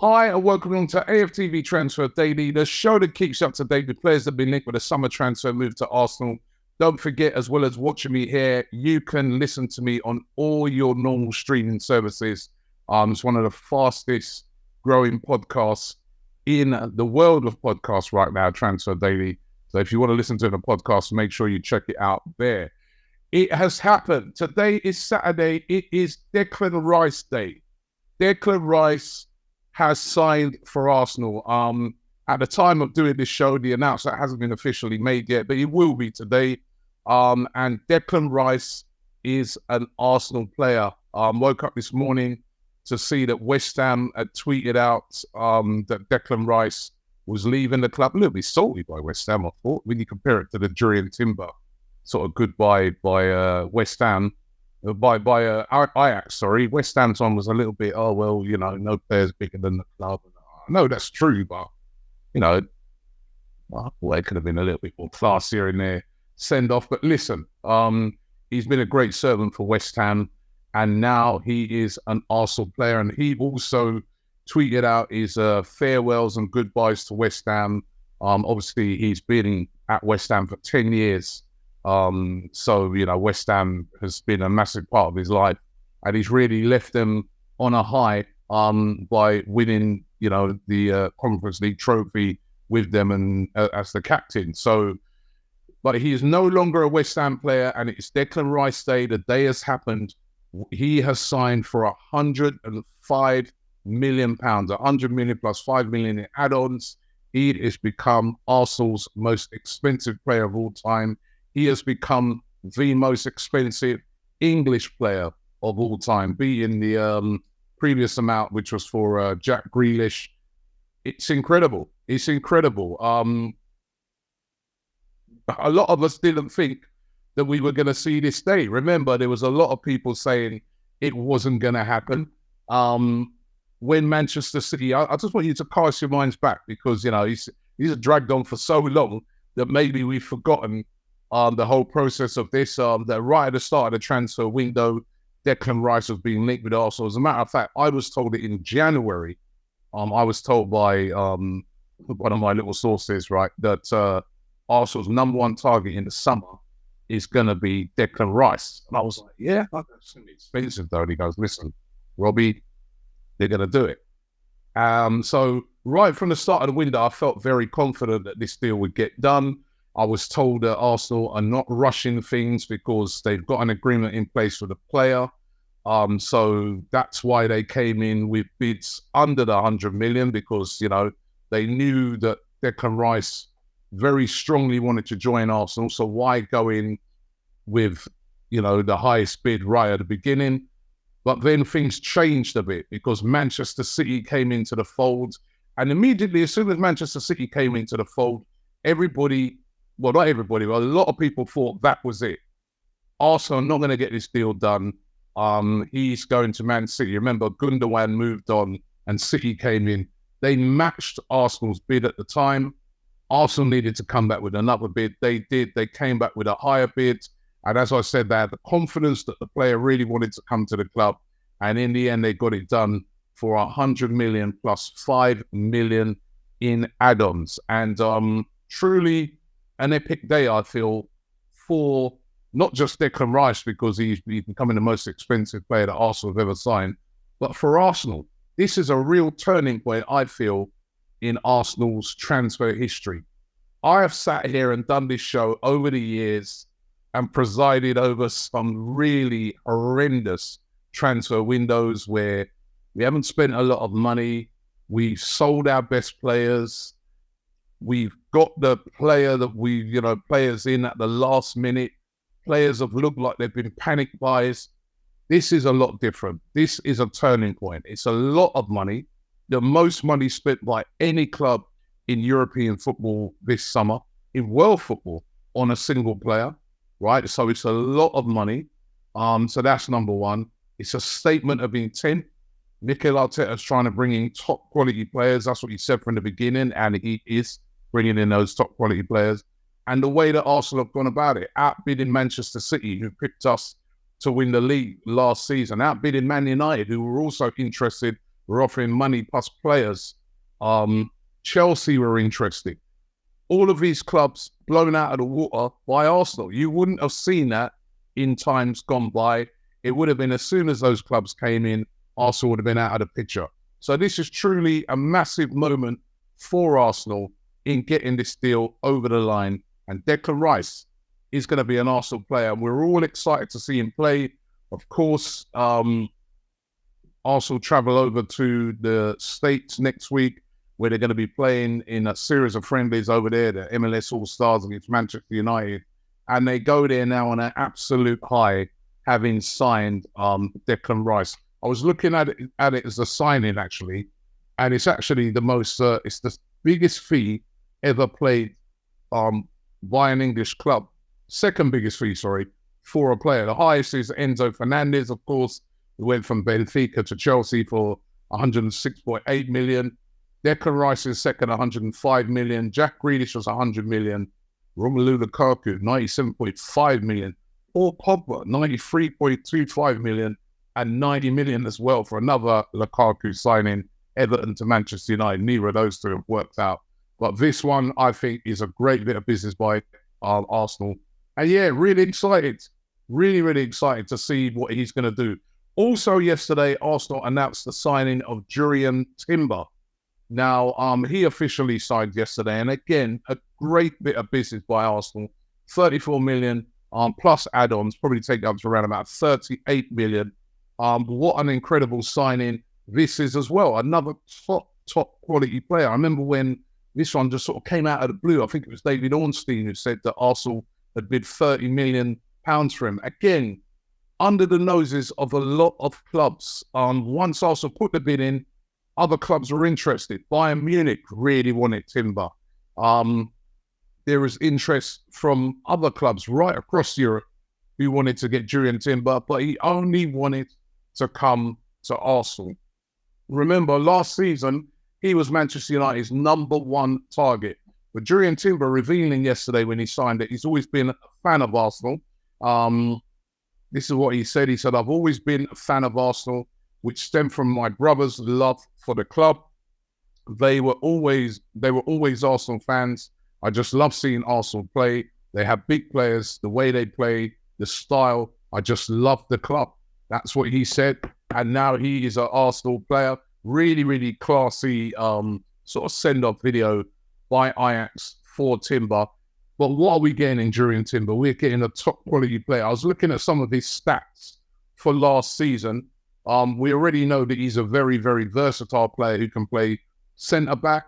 Hi, and welcome on to AFTV Transfer Daily, the show that keeps you up to date with players that have been linked with a summer transfer move to Arsenal. Don't forget, as well as watching me here, you can listen to me on all your normal streaming services. It's one of the fastest growing podcasts in the world of podcasts right now, Transfer Daily. So if you want to listen to the podcast, make sure you check it out there. It has happened. Today is Saturday. It is Declan Rice Day. Declan Rice has signed for Arsenal. At the time of doing this show, the announcement hasn't been officially made yet, but it will be today. And Declan Rice is an Arsenal player. Woke up this morning to see that West Ham had tweeted out that Declan Rice was leaving the club. A little bit salty by West Ham, I thought, when you compare it to the Jurriën Timber sort of goodbye by West Ham. By Ajax, sorry. West Ham's one was a little bit, no player's bigger than the club. No, that's true, but, it could have been a little bit more classier in their send-off. But listen, he's been a great servant for West Ham, and now he is an Arsenal player, and he also tweeted out his farewells and goodbyes to West Ham. Obviously, he's been at West Ham for 10 years. West Ham has been a massive part of his life, and he's really left them on a high by winning, the Conference League trophy with them and as the captain. But he is no longer a West Ham player, and it's Declan Rice Day. The day has happened. He has signed for £105 million, 100 million plus 5 million in add-ons. He has become Arsenal's most expensive player of all time. He has become the most expensive English player of all time, beating the previous amount, which was for Jack Grealish. It's incredible. It's incredible. A lot of us didn't think that we were going to see this day. Remember, there was a lot of people saying it wasn't going to happen. When Manchester City, I just want you to cast your minds back because, he's dragged on for so long that maybe we've forgotten the whole process of this, that right at the start of the transfer window, Declan Rice was being linked with Arsenal. As a matter of fact, I was told it in January. I was told by one of my little sources, right, that Arsenal's number one target in the summer is going to be Declan Rice. And I was like, yeah, that's going to be expensive though. And he goes, listen, Robbie, they're going to do it. So right from the start of the window, I felt very confident that this deal would get done. I was told that Arsenal are not rushing things because they've got an agreement in place with the player. So that's why they came in with bids under the 100 million because, they knew that Declan Rice very strongly wanted to join Arsenal. So why go in with, the highest bid right at the beginning? But then things changed a bit because Manchester City came into the fold. And immediately, as soon as Manchester City came into the fold, not everybody, but a lot of people thought that was it. Arsenal are not going to get this deal done. He's going to Man City. Remember, Gundogan moved on and City came in. They matched Arsenal's bid at the time. Arsenal needed to come back with another bid. They did. They came back with a higher bid. And as I said, they had the confidence that the player really wanted to come to the club. And in the end, they got it done for 100 million plus 5 million in add-ons. And truly an epic day, I feel, for not just Declan Rice, because he's becoming the most expensive player that Arsenal have ever signed, but for Arsenal. This is a real turning point, I feel, in Arsenal's transfer history. I have sat here and done this show over the years and presided over some really horrendous transfer windows where we haven't spent a lot of money. We've sold our best players. We've got the player that players in at the last minute. Players have looked like they've been panic buys. This is a lot different. This is a turning point. It's a lot of money. The most money spent by any club in European football this summer, in world football, on a single player, right? So it's a lot of money. So that's number one. It's a statement of intent. Mikel Arteta is trying to bring in top quality players. That's what he said from the beginning, and he is bringing in those top quality players. And the way that Arsenal have gone about it, outbidding Manchester City, who picked us to win the league last season, outbidding Man United, who were also interested were offering money plus players. Chelsea were interested. All of these clubs blown out of the water by Arsenal. You wouldn't have seen that in times gone by. It would have been as soon as those clubs came in, Arsenal would have been out of the picture. So this is truly a massive moment for Arsenal in getting this deal over the line. And Declan Rice is going to be an Arsenal player. And we're all excited to see him play. Of course, Arsenal travel over to the States next week, where they're going to be playing in a series of friendlies over there, the MLS All-Stars against Manchester United. And they go there now on an absolute high, having signed Declan Rice. I was looking at it as a signing, actually, and it's actually it's the biggest fee ever played by an English club. Second biggest fee, for a player. The highest is Enzo Fernandez, of course, who went from Benfica to Chelsea for 106.8 million. Declan Rice is second, 105 million. Jack Grealish was 100 million. Romelu Lukaku, 97.5 million. Paul Pogba, 93.25 million. And 90 million as well for another Lukaku signing, Everton to Manchester United. Neither of those two have worked out. But this one, I think, is a great bit of business by Arsenal. And yeah, really excited. Really, really excited to see what he's going to do. Also yesterday, Arsenal announced the signing of Jurrien Timber. Now, he officially signed yesterday. And again, a great bit of business by Arsenal. 34 million plus add-ons, probably take up to around about 38 million. What an incredible signing this is as well. Another top quality player. I remember when this one just sort of came out of the blue. I think it was David Ornstein who said that Arsenal had bid £30 million for him. Again, under the noses of a lot of clubs. Once Arsenal put the bid in, other clubs were interested. Bayern Munich really wanted Timber. There was interest from other clubs right across Europe who wanted to get Jurrien Timber, but he only wanted to come to Arsenal. Remember, last season, he was Manchester United's #1 target. But Jurrien Timber revealing yesterday when he signed it, he's always been a fan of Arsenal. This is what he said. He said, I've always been a fan of Arsenal, which stemmed from my brother's love for the club. They were always Arsenal fans. I just love seeing Arsenal play. They have big players, the way they play, the style. I just love the club. That's what he said. And now he is an Arsenal player. Really, really classy sort of send-off video by Ajax for Timber. But what are we getting in Jurrien Timber? We're getting a top quality player. I was looking at some of his stats for last season. We already know that he's a very, very versatile player who can play centre-back.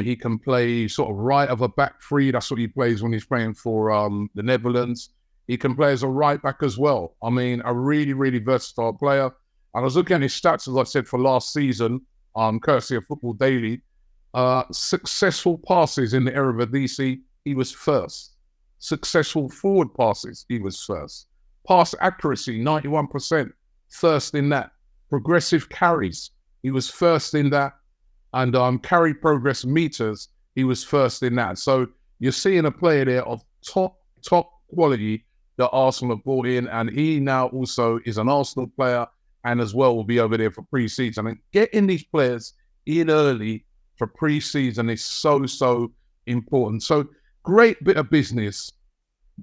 He can play sort of right of a back three. That's what he plays when he's playing for the Netherlands. He can play as a right back as well. I mean, a really, really versatile player. And I was looking at his stats, as I said, for last season, courtesy of Football Daily. Successful passes in the Eredivisie, he was first. Successful forward passes, he was first. Pass accuracy, 91%, first in that. Progressive carries, he was first in that. And carry progress meters, he was first in that. So you're seeing a player there of top quality that Arsenal have brought in, and he now also is an Arsenal player and as well will be over there for pre-season. And getting these players in early for pre-season is so important. So great bit of business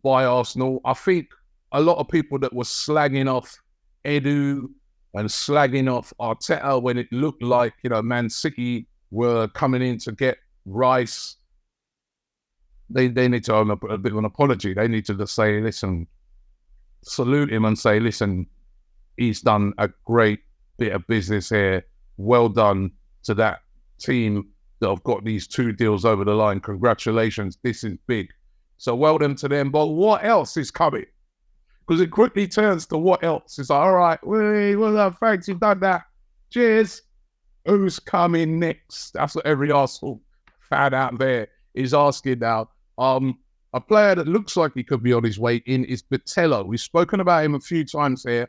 by Arsenal. I think a lot of people that were slagging off Edu and slagging off Arteta when it looked like, Man City were coming in to get Rice, they need to own a bit of an apology. They need to just say, listen, salute him and say, listen, he's done a great bit of business here. Well done to that team that have got these 2 deals over the line. Congratulations. This is big. So well done to them. But what else is coming? Because it quickly turns to what else. It's like, all right, well done, thanks, you've done that. Cheers. Who's coming next? That's what every Arsenal fan out there is asking now. A player that looks like he could be on his way in is Bitello. We've spoken about him a few times here.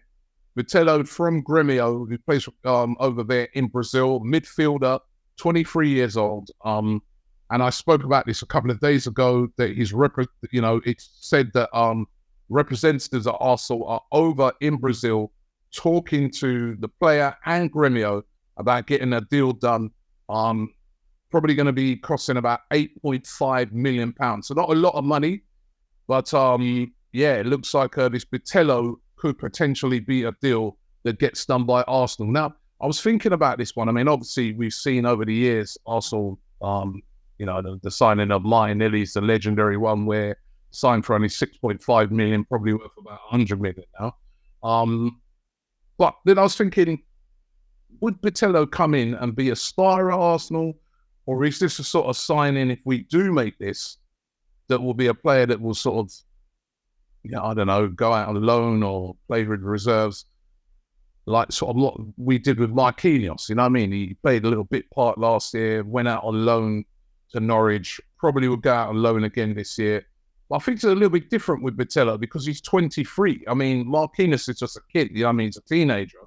Bitello from Grêmio, who plays over there in Brazil, midfielder, 23 years old. And I spoke about this a couple of days ago, that he's, it's said that representatives at Arsenal are over in Brazil talking to the player and Grêmio about getting a deal done. Probably going to be costing about £8.5 million. So not a lot of money, but yeah, it looks like this Bitello could potentially be a deal that gets done by Arsenal. Now, I was thinking about this one. I mean, obviously, we've seen over the years Arsenal, you know, the signing of Martinelli's the legendary one where signed for only 6.5 million, probably worth about 100 million now. But then I was thinking, would Bitello come in and be a star at Arsenal? Or is this a sort of signing, if we do make this, that will be a player that will sort of, you know, I don't know, go out on loan or play with reserves, like sort of what we did with Marquinhos, you know what I mean? He played a little bit part last year, went out on loan to Norwich, probably will go out on loan again this year. But I think it's a little bit different with Bitello because he's 23. I mean, Marquinhos is just a kid, you know what I mean? He's a teenager.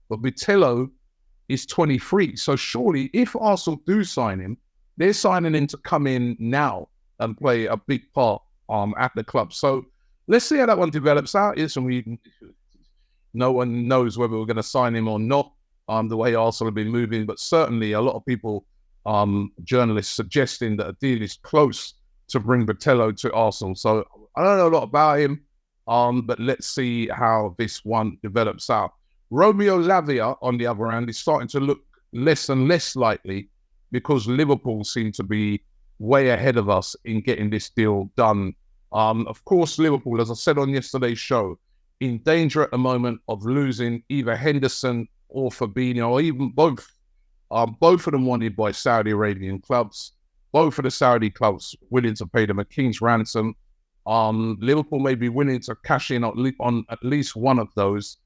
But Bitello is 23. So surely, if Arsenal do sign him, they're signing him to come in now and play a big part at the club. So let's see how that one develops out. No one knows whether we're going to sign him or not, the way Arsenal have been moving. But certainly a lot of people, journalists, suggesting that a deal is close to bring Bitello to Arsenal. So I don't know a lot about him, but let's see how this one develops out. Romeo Lavia, on the other hand, is starting to look less and less likely because Liverpool seem to be way ahead of us in getting this deal done. Of course, Liverpool, as I said on yesterday's show, in danger at the moment of losing either Henderson or Fabinho, or even both. Both of them wanted by Saudi Arabian clubs. Both of the Saudi clubs willing to pay them a king's ransom. Liverpool may be willing to cash in on at least one of those.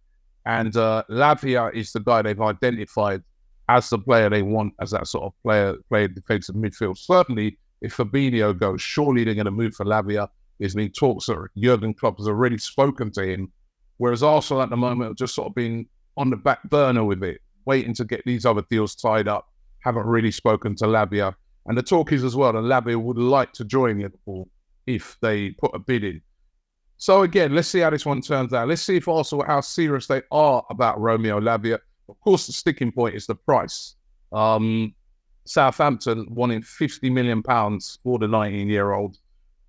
And Lavia is the guy they've identified as the player they want, as that sort of player defensive midfield. Certainly, if Fabinho goes, surely they're going to move for Lavia. There's been talks that Jurgen Klopp has already spoken to him, whereas Arsenal at the moment have just sort of been on the back burner with it, waiting to get these other deals tied up, haven't really spoken to Lavia. And the talk is as well that Lavia would like to join Liverpool if they put a bid in. So again, let's see how this one turns out. Let's see if also how serious they are about Romeo Lavia. Of course, the sticking point is the price. Southampton wanting £50 million for the 19-year-old.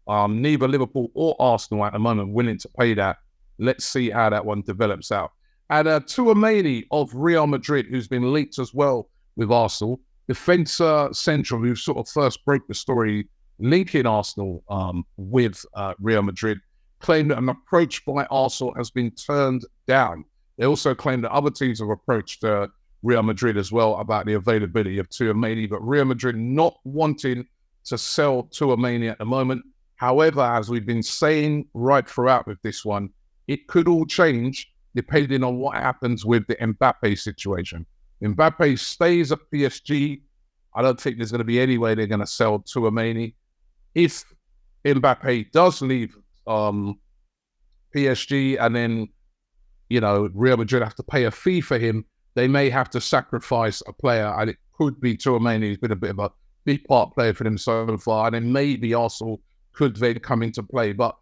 Neither Liverpool or Arsenal at the moment willing to pay that. Let's see how that one develops out. And Tchouameni of Real Madrid, who's been linked as well with Arsenal, Defensa Central, who sort of first broke the story linking Arsenal with Real Madrid, claimed that an approach by Arsenal has been turned down. They also claimed that other teams have approached Real Madrid as well about the availability of Tchouameni, but Real Madrid not wanting to sell Tchouameni at the moment. However, as we've been saying right throughout with this one, it could all change depending on what happens with the Mbappe situation. Mbappe stays at PSG. I don't think there's going to be any way they're going to sell Tchouameni. If Mbappe does leave PSG and then, you know, Real Madrid have to pay a fee for him, they may have to sacrifice a player, and it could be Tchouameni, who's been a bit of a big part player for them so far, and then maybe Arsenal could then come into play. But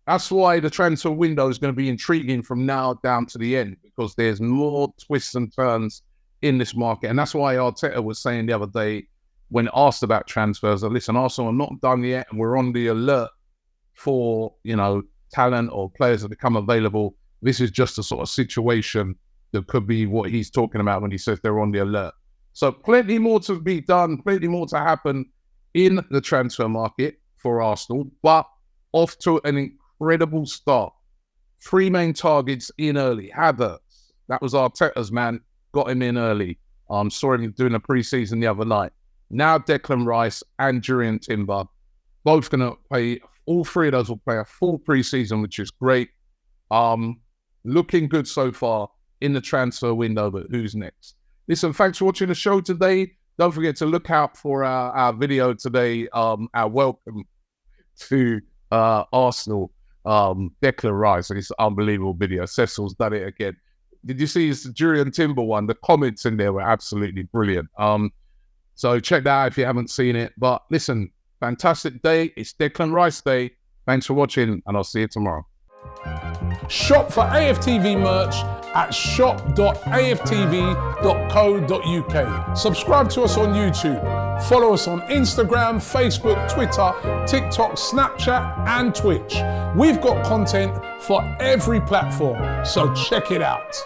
that's why the transfer window is going to be intriguing from now down to the end, because there's more twists and turns in this market. And that's why Arteta was saying the other day, when asked about transfers, that listen, Arsenal are not done yet, and we're on the alert for, you know, talent or players that become available. This is just a sort of situation that could be what he's talking about when he says they're on the alert. So plenty more to be done, plenty more to happen in the transfer market for Arsenal, but off to an incredible start. 3 main targets in early. Havertz, that was Arteta's man, got him in early. Saw him doing a pre-season the other night. Now Declan Rice and Jurriën Timber, both going to play, all 3 of those will play a full pre-season, which is great. Looking good so far in the transfer window, but who's next? Listen, thanks for watching the show today. Don't forget to look out for our video today, our welcome to Arsenal, Declan Rice, and it's an unbelievable video. Cecil's done it again. Did you see his Jurriën Timber one? The comments in there were absolutely brilliant. So check that out if you haven't seen it. But listen, fantastic day. It's Declan Rice Day. Thanks for watching, and I'll see you tomorrow. Shop for AFTV merch at shop.aftv.co.uk. Subscribe to us on YouTube. Follow us on Instagram, Facebook, Twitter, TikTok, Snapchat, and Twitch. We've got content for every platform, so check it out.